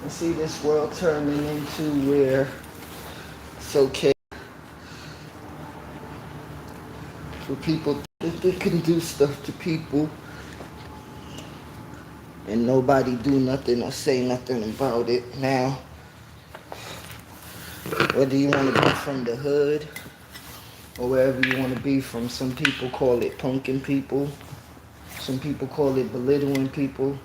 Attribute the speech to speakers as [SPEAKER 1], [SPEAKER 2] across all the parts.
[SPEAKER 1] I see this world turning into where it's okay for people that they can do stuff to people and nobody do nothing or say nothing about it. Now, whether you want to be from the hood or wherever you want to be from, some people call it punking people. Some people call it belittling people.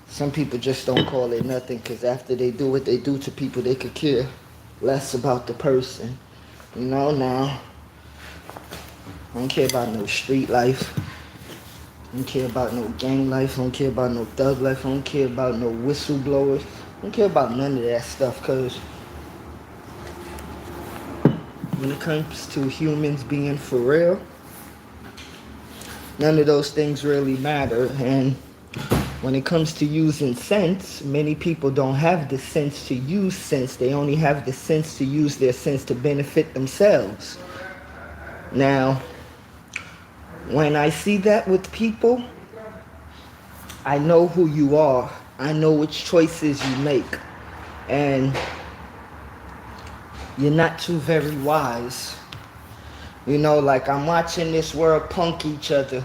[SPEAKER 1] Some people just don't call it nothing because after they do what they do to people, they could care less about the person. You know, now, I don't care about no street life. I don't care about no gang life. I don't care about no thug life. I don't care about no whistleblowers. I don't care about none of that stuff because when it comes to humans being for real, none of those things really matter. And when it comes to using sense, many people don't have the sense to use sense. They only have the sense to use their sense to benefit themselves. Now, when I see that with people, I know who you are. I know which choices you make. And you're not too very wise. You know, like I'm watching this world punk each other.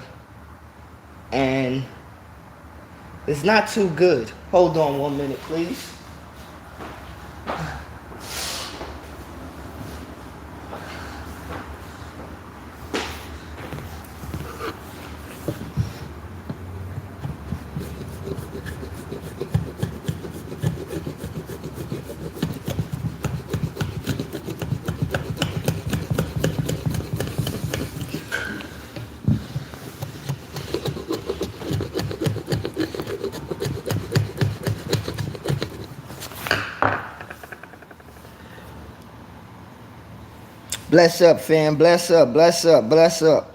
[SPEAKER 1] And it's not too good. Hold on 1 minute, please. Bless up, fam. Bless up, bless up, bless up.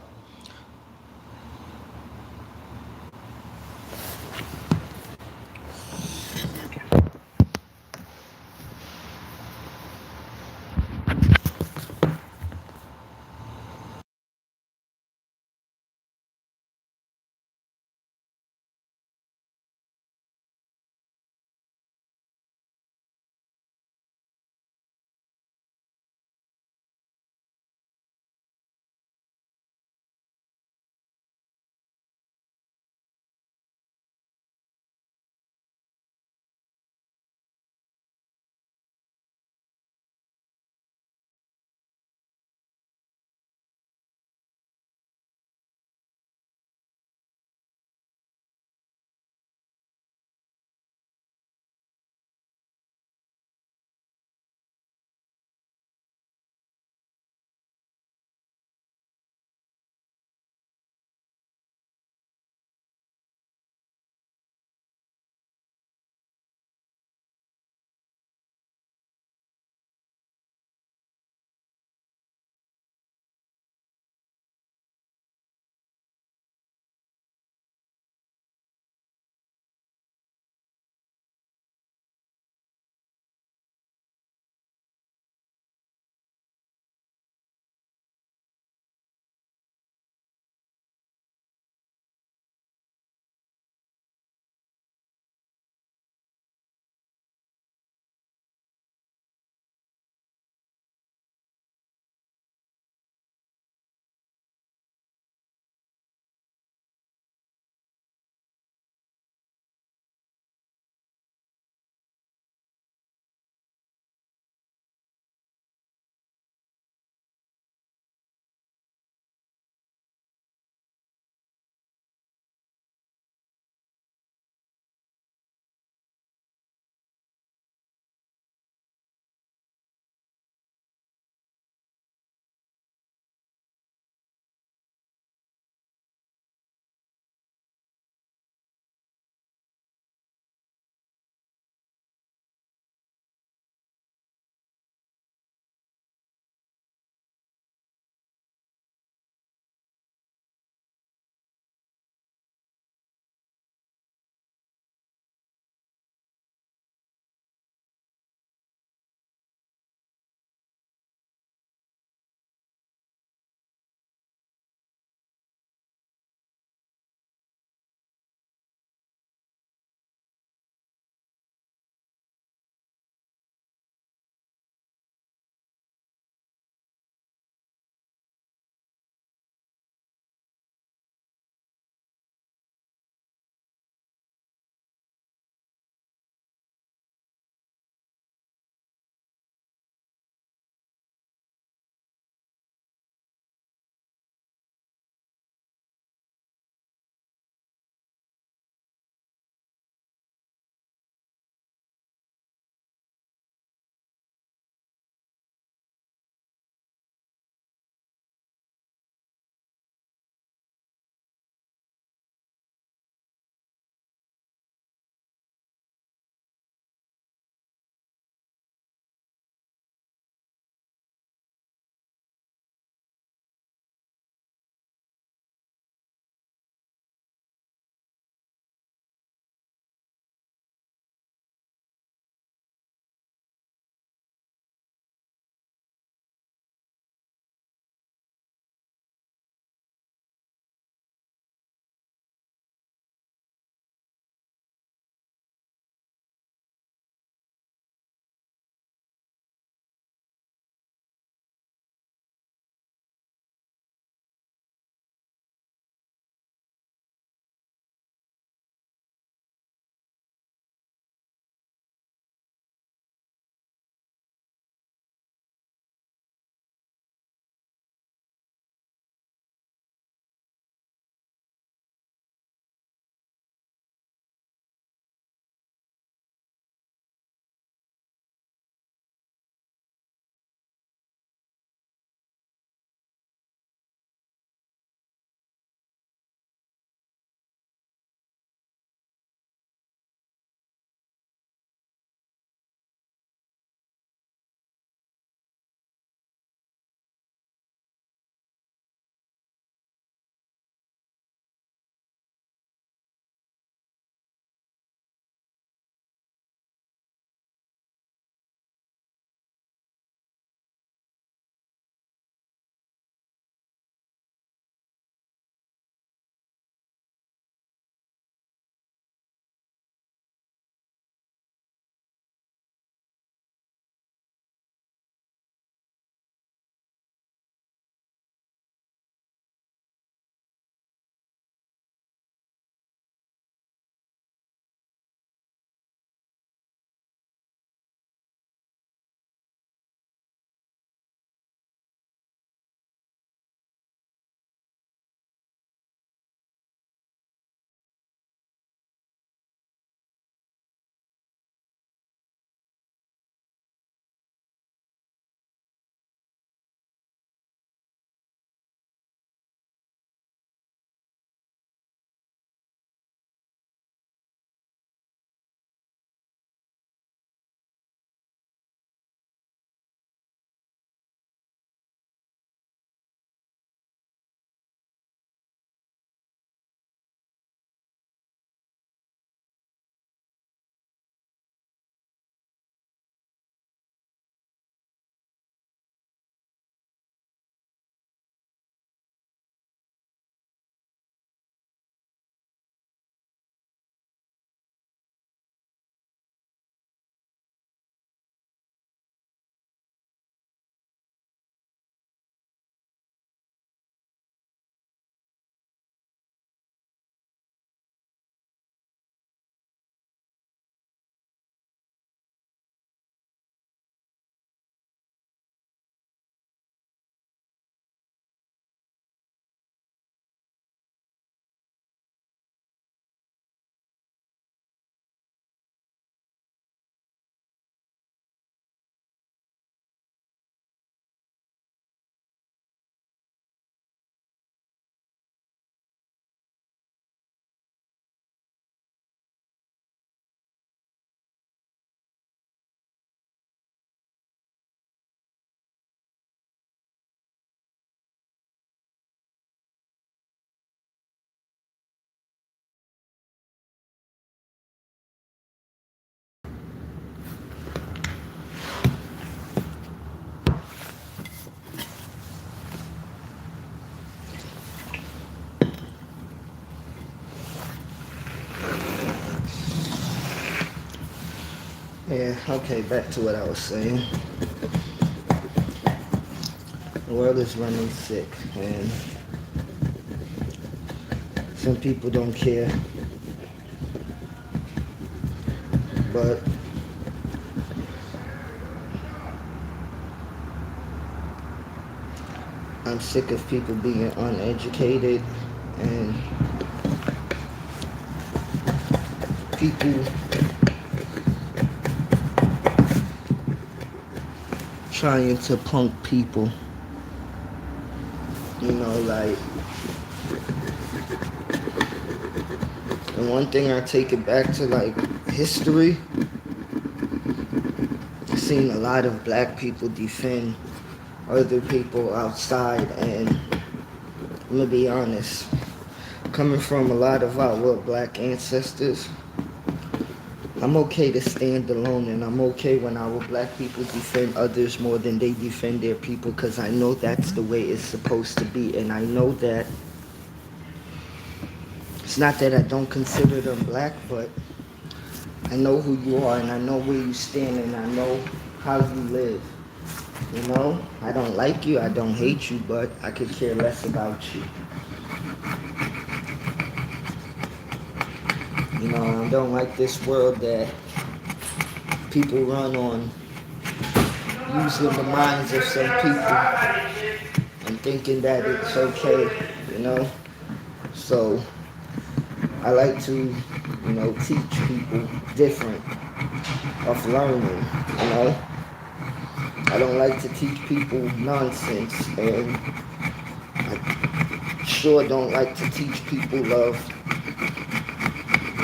[SPEAKER 1] Yeah, okay, back to what I was saying. The world is running sick, and some people don't care, but I'm sick of people being uneducated and people trying to punk people. You know, like, and one thing I take it back to, like, history. I've seen a lot of black people defend other people outside, and I'm gonna be honest, coming from a lot of our black ancestors, I'm okay to stand alone, and I'm okay when our black people defend others more than they defend their people, because I know that's the way it's supposed to be. And I know that it's not that I don't consider them black, but I know who you are, and I know where you stand, and I know how you live. You know, I don't like you, I don't hate you, but I could care less about you. You know, I don't like this world that people run on using the minds of some people and thinking that it's okay, you know. So I like to, you know, teach people different of learning, you know. I don't like to teach people nonsense, and I sure don't like to teach people of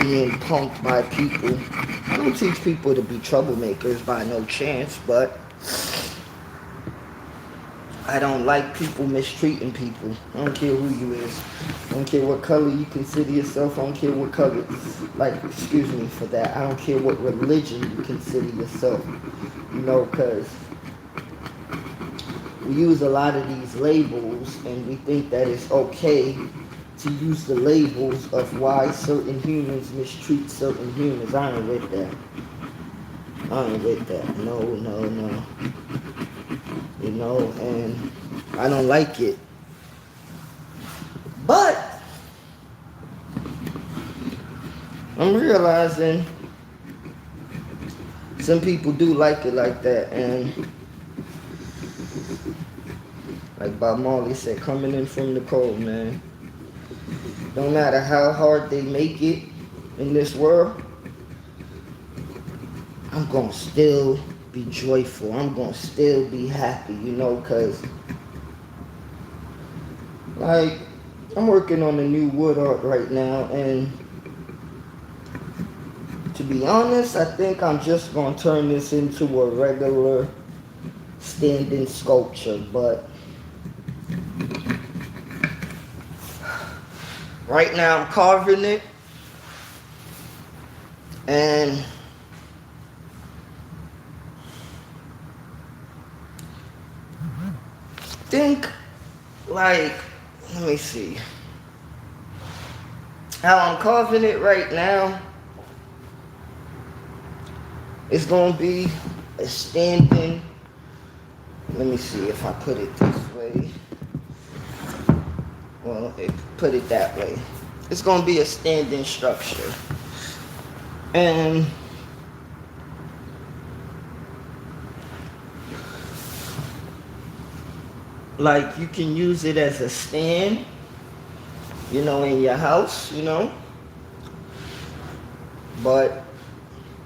[SPEAKER 1] being punked by people. I don't teach people to be troublemakers by no chance, but I don't like people mistreating people. I don't care who you is. I don't care what color you consider yourself. I don't care what color, like, excuse me for that. I don't care what religion you consider yourself. You know, because we use a lot of these labels, and we think that it's okay to use the labels of why certain humans mistreat certain humans. I ain't with that. I ain't with that. No, no, no. You know, and I don't like it. But I'm realizing some people do like it like that, and like Bob Marley said, coming in from the cold, man. No matter how hard they make it in this world, I'm gonna still be joyful. I'm gonna still be happy, you know, because, like, I'm working on a new wood art right now, and to be honest, I think I'm just gonna turn this into a regular standing sculpture, but right now I'm carving it, and think, like, let me see, how I'm carving it right now, it's gonna be a standing, let me see if I put it this way, well, put it that way, it's gonna be a standing structure, and like, you can use it as a stand, you know, in your house, you know, but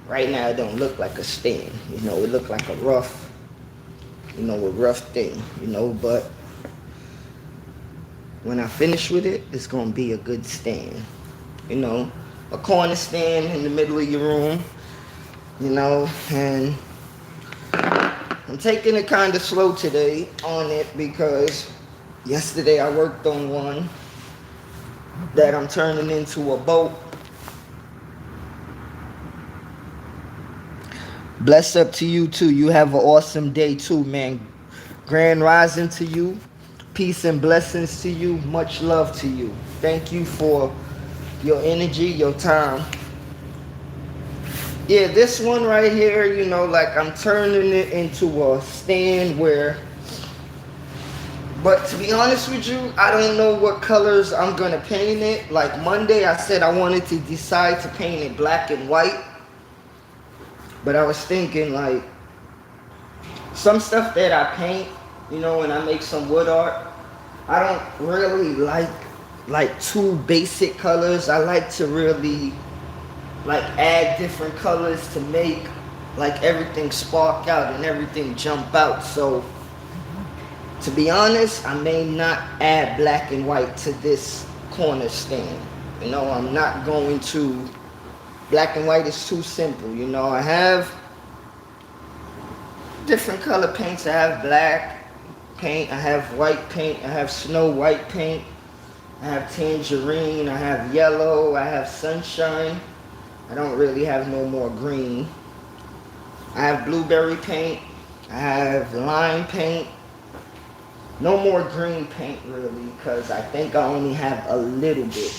[SPEAKER 1] right now it don't look like a stand, you know, it look like a rough, you know, a rough thing, you know, but when I finish with it, it's gonna be a good stand, you know, a corner stand in the middle of your room, you know, and I'm taking it kind of slow today on it because yesterday I worked on one that I'm turning into a boat. Bless up to you too. You have an awesome day too, man. Grand rising to you. Peace and blessings to you. Much love to you. Thank you for your energy, your time. Yeah, this one right here, you know, like I'm turning it into a stand where, but to be honest with you, I don't know what colors I'm gonna paint it. Like Monday, I said I wanted to decide to paint it black and white, but I was thinking like some stuff that I paint, you know, when I make some wood art, I don't really like two basic colors. I like to really like add different colors to make like everything spark out and everything jump out. So to be honest, I may not add black and white to this corner stand. You know, I'm not going to. Black and white is too simple. You know, I have different color paints. I have black paint, I have white paint, I have snow white paint, I have tangerine, I have yellow, I have sunshine. I don't really have no more green. I have blueberry paint, I have lime paint. No more green paint really, because I think I only have a little bit.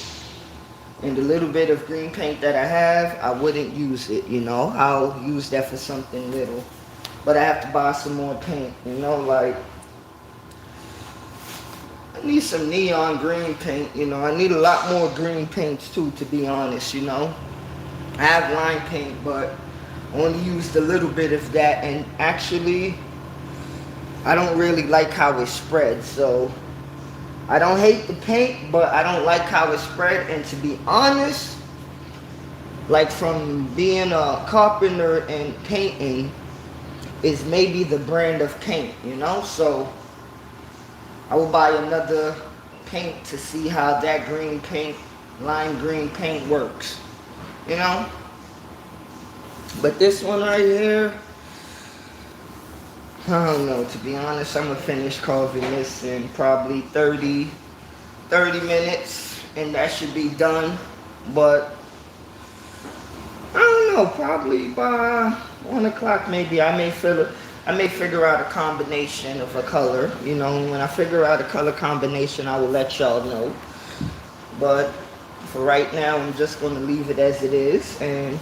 [SPEAKER 1] And the little bit of green paint that I have, I wouldn't use it, you know. I'll use that for something little. But I have to buy some more paint, you know, like I need some neon green paint, you know. I need a lot more green paints too, to be honest, you know. I have lime paint, but I only used a little bit of that, and actually, I don't really like how it spread. So I don't hate the paint, but I don't like how it spread. And to be honest, like from being a carpenter and painting is maybe the brand of paint, you know. So I will buy another paint to see how that green paint, lime green paint works, you know. But this one right here, I don't know. To be honest, I'm gonna finish carving this in probably 30 minutes, and that should be done. But I don't know, probably by 1 o'clock maybe I may figure out a combination of a color. You know, when I figure out a color combination, I will let y'all know. But for right now, I'm just gonna leave it as it is, and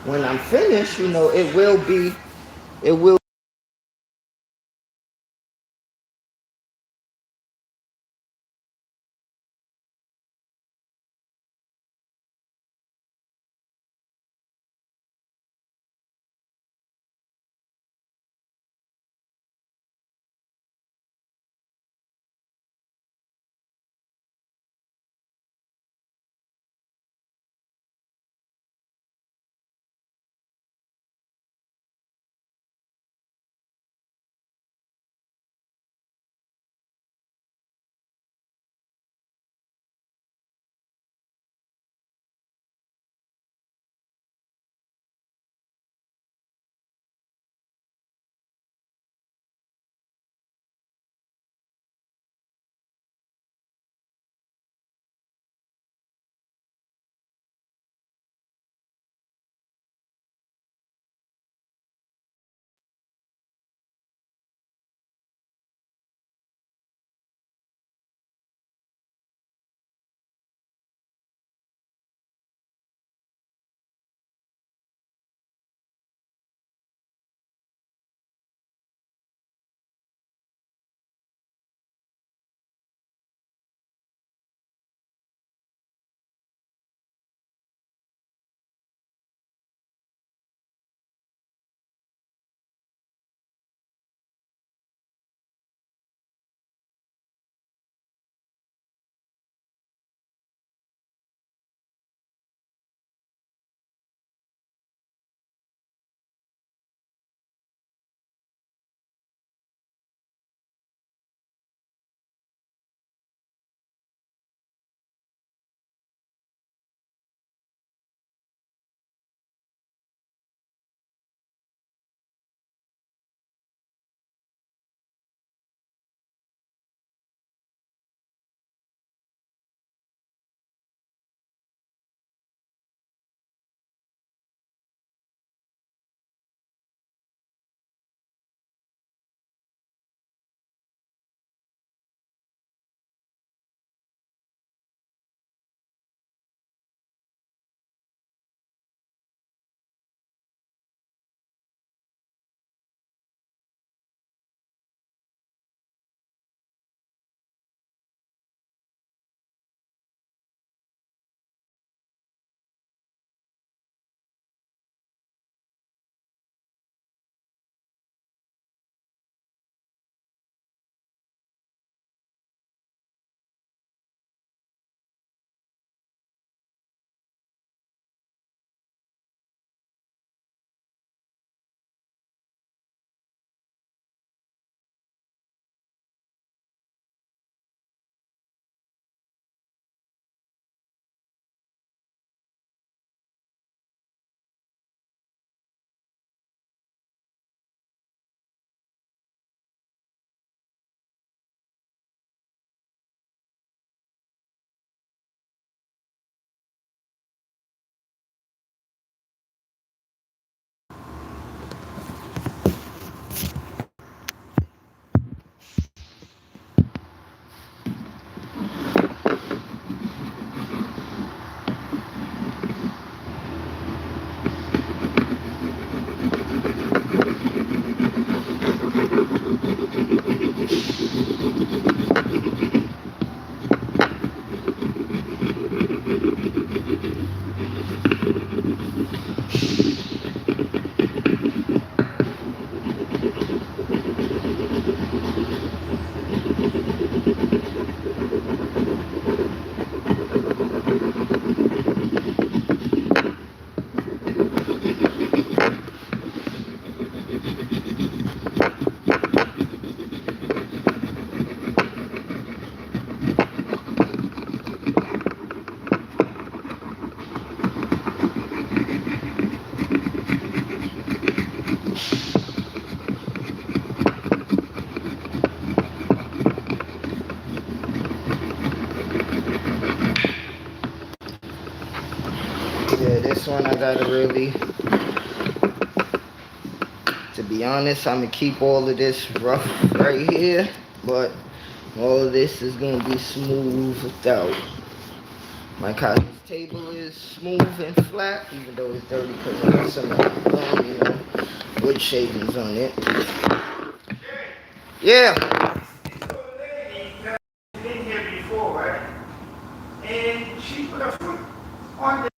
[SPEAKER 1] when I'm finished, you know, it will Yeah, this one I gotta really, to be honest, I'm gonna keep all of this rough right here, but all of this is gonna be smoothed out. My cousin's table is smooth and flat, even though it's dirty because I got some wood shavings on it. Yeah. Been here before, right? And she put her foot on the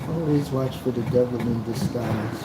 [SPEAKER 1] Always watch for the devil in disguise.